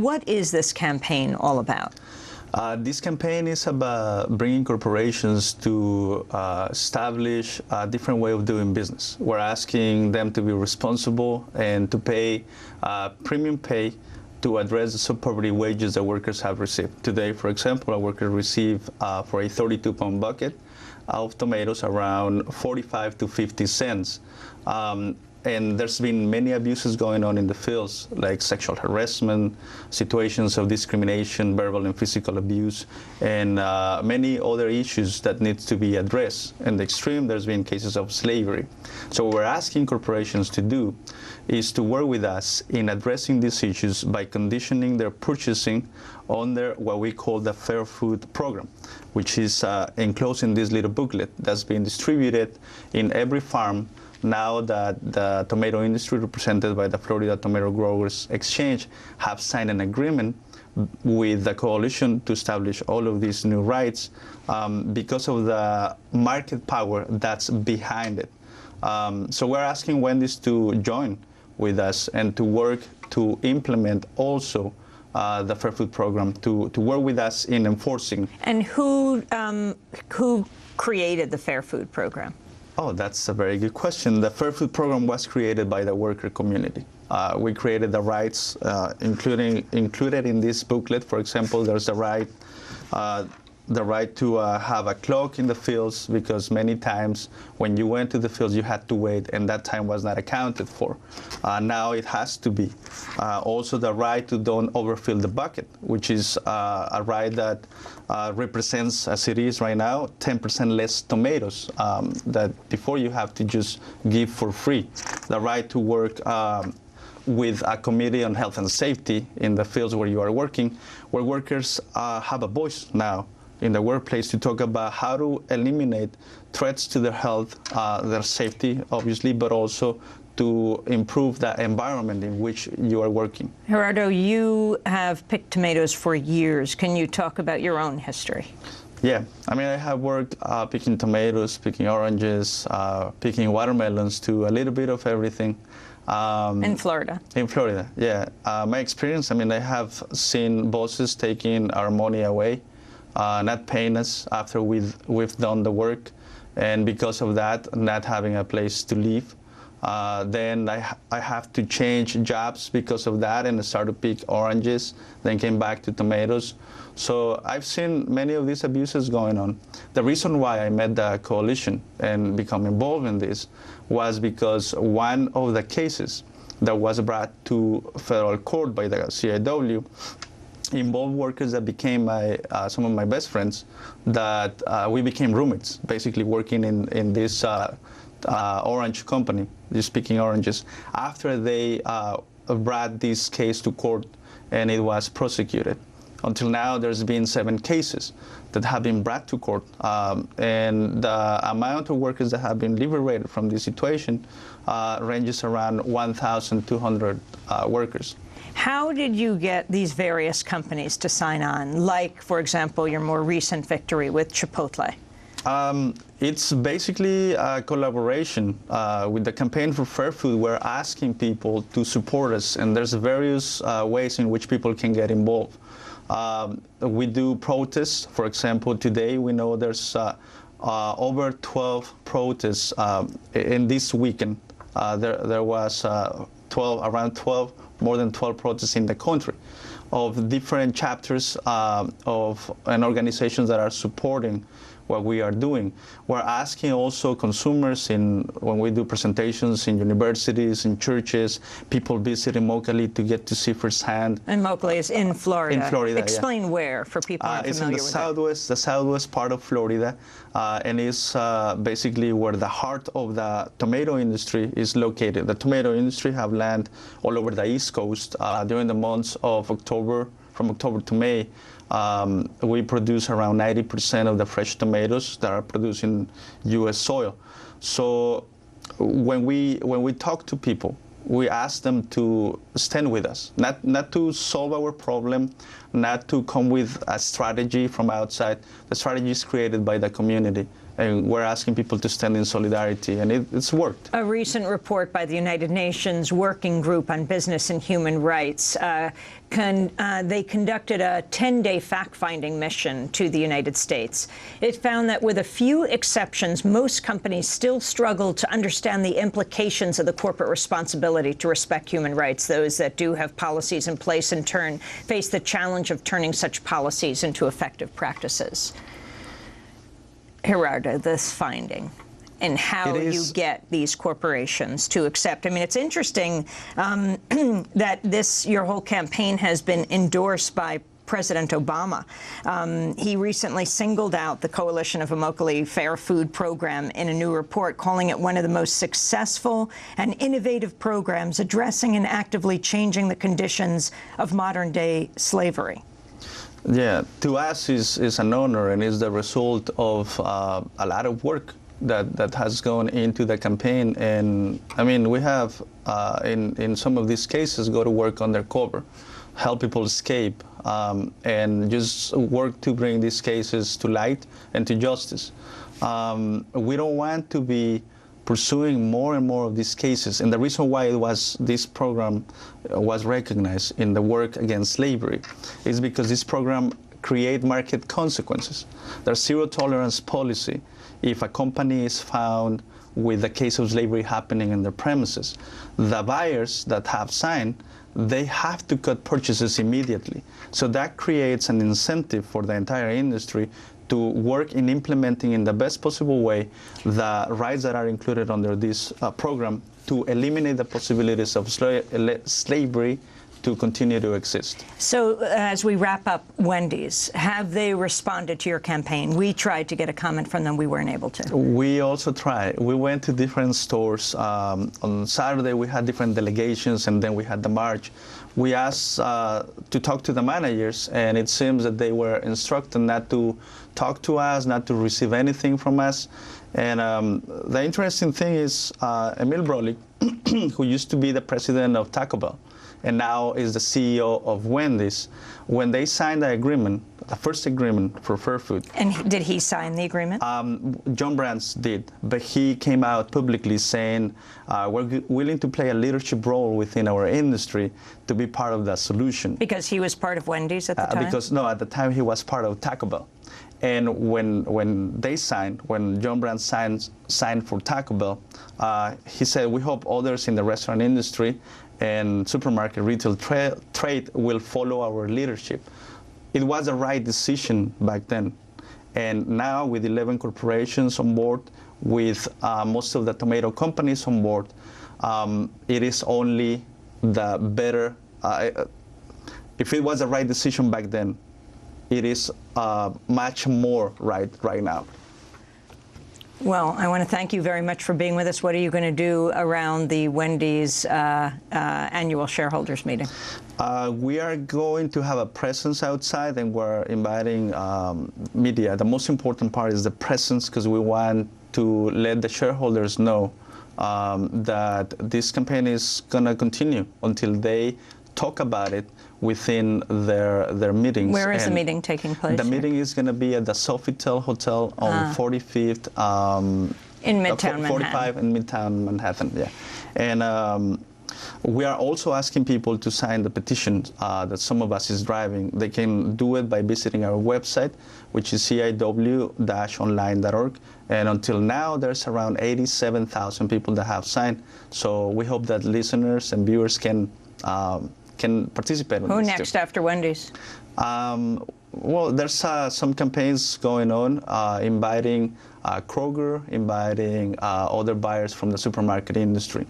what is this campaign all about? This campaign is about bringing corporations to establish a different way of doing business. We're asking them to be responsible and to pay premium pay to address the sub-poverty wages that workers have received. Today, for example, a worker receives for a 32-pound bucket of tomatoes around 45 to 50 cents. And there's been many abuses going on in the fields, like sexual harassment, situations of discrimination, verbal and physical abuse, and many other issues that need to be addressed. In the extreme, there's been cases of slavery. So what we're asking corporations to do is to work with us in addressing these issues by conditioning their purchasing under what we call the Fair Food Program, which is enclosed in this little booklet that's being distributed in every farm now that the tomato industry, represented by the Florida Tomato Growers Exchange, have signed an agreement with the coalition to establish all of these new rights because of the market power that's behind it. So we're asking Wendy's to join with us and to work to implement also the Fair Food Program, to work with us in enforcing. And who created the Fair Food Program? Oh, that's a very good question. The Fair Food Program was created by the worker community. We created the rights, included in this booklet. For example, there's the right to have a clock in the fields, because many times when you went to the fields, you had to wait, and that time was not accounted for. Now it has to be. Also, the right to don't overfill the bucket, which is a right that represents, as it is right now, 10% less tomatoes that before you have to just give for free. The right to work with a committee on health and safety in the fields where you are working, where workers have a voice now in the workplace to talk about how to eliminate threats to their health, their safety, obviously, but also to improve the environment in which you are working. Gerardo, you have picked tomatoes for years. Can you talk about your own history? Yeah, I mean, I have worked picking tomatoes, picking oranges, picking watermelons, to a little bit of everything. In Florida? In Florida, yeah. My experience, I mean, I have seen bosses taking our money away, not paying us after we've done the work, and because of that, not having a place to live. Then I have to change jobs because of that, and start to pick oranges, then came back to tomatoes. So I've seen many of these abuses going on. The reason why I met the coalition and become involved in this was because one of the cases that was brought to federal court by the CIW involved workers that became some of my best friends, that we became roommates, basically working in this orange company, just picking oranges, after they brought this case to court and it was prosecuted. Until now, there's been 7 cases that have been brought to court, and the amount of workers that have been liberated from this situation ranges around 1,200 workers. How did you get these various companies to sign on, like, for example, your more recent victory with Chipotle? It's basically a collaboration with the Campaign for Fair Food. We're asking people to support us, and there's various ways in which people can get involved. We do protests. For example, today we know there's over 12 protests in this weekend. There was more than 12 protests in the country of different chapters and organizations that are supporting what we are doing. We're asking also consumers, when we do presentations in universities, in churches, people visit Immokalee to get to see firsthand. Immokalee is in Florida. In Florida, Explain yeah. where, for people unfamiliar with It's in the southwest part of Florida, and it's basically where the heart of the tomato industry is located. The tomato industry have land all over the East Coast during the months of October, from October to May. We produce around 90% of the fresh tomatoes that are produced in U.S. soil. So when we talk to people, we ask them to stand with us, not to solve our problem, not to come with a strategy from outside. The strategy is created by the community, and we're asking people to stand in solidarity, and it's worked. A recent report by the United Nations Working Group on Business and Human Rights, they conducted a 10-day fact-finding mission to the United States. It found that with a few exceptions, most companies still struggle to understand the implications of the corporate responsibility to respect human rights. Those that do have policies in place, in turn, face the challenge of turning such policies into effective practices. Gerardo, this finding and how you get these corporations to accept. I mean, it's interesting that your whole campaign has been endorsed by President Obama. He recently singled out the Coalition of Immokalee Fair Food Program in a new report, calling it one of the most successful and innovative programs addressing and actively changing the conditions of modern-day slavery. Yeah, to us is an honor, and is the result of a lot of work that has gone into the campaign. And I mean, we have in some of these cases go to work undercover, help people escape, and just work to bring these cases to light and to justice. We don't want to be pursuing more and more of these cases, and the reason why this program was recognized in the work against slavery is because this program create market consequences. There's zero tolerance policy if a company is found with a case of slavery happening in their premises. The buyers that have signed, they have to cut purchases immediately. So that creates an incentive for the entire industry to work in implementing in the best possible way the rights that are included under this program to eliminate the possibilities of slavery to continue to exist. So as we wrap up, Wendy's, have they responded to your campaign? We tried to get a comment from them. We weren't able to. We also tried. We went to different stores. On Saturday, we had different delegations, and then we had the march. We asked to talk to the managers, and it seems that they were instructed not to talk to us, not to receive anything from us. And the interesting thing is Emil Brolik, who used to be the president of Taco Bell, and now is the CEO of Wendy's, when they signed the agreement, the first agreement for fair food. And did he sign the agreement? John Brands did, but he came out publicly saying, we're willing to play a leadership role within our industry to be part of the solution. Because he was part of Wendy's at the time? Because, no, at the time he was part of Taco Bell. And when they signed, when John Brands signed for Taco Bell, he said, we hope others in the restaurant industry and supermarket retail trade will follow our leadership. It was the right decision back then. And now with 11 corporations on board, with most of the tomato companies on board, it is only the better. If it was the right decision back then, it is much more right now. Well, I want to thank you very much for being with us. What are you going to do around the Wendy's annual shareholders meeting? We are going to have a presence outside, and we're inviting media. The most important part is the presence, because we want to let the shareholders know that this campaign is going to continue until they talk about it within their meetings. Where is the meeting taking place? The meeting is going to be at the Sofitel Hotel on 45th. In Midtown Manhattan. 45 in Midtown Manhattan, yeah. And we are also asking people to sign the petition that some of us is driving. They can do it by visiting our website, which is ciw-online.org. And until now, there's around 87,000 people that have signed. So we hope that listeners and viewers can participate in this. Who next after Wendy's? Well, there's some campaigns going on, inviting Kroger, inviting other buyers from the supermarket industry.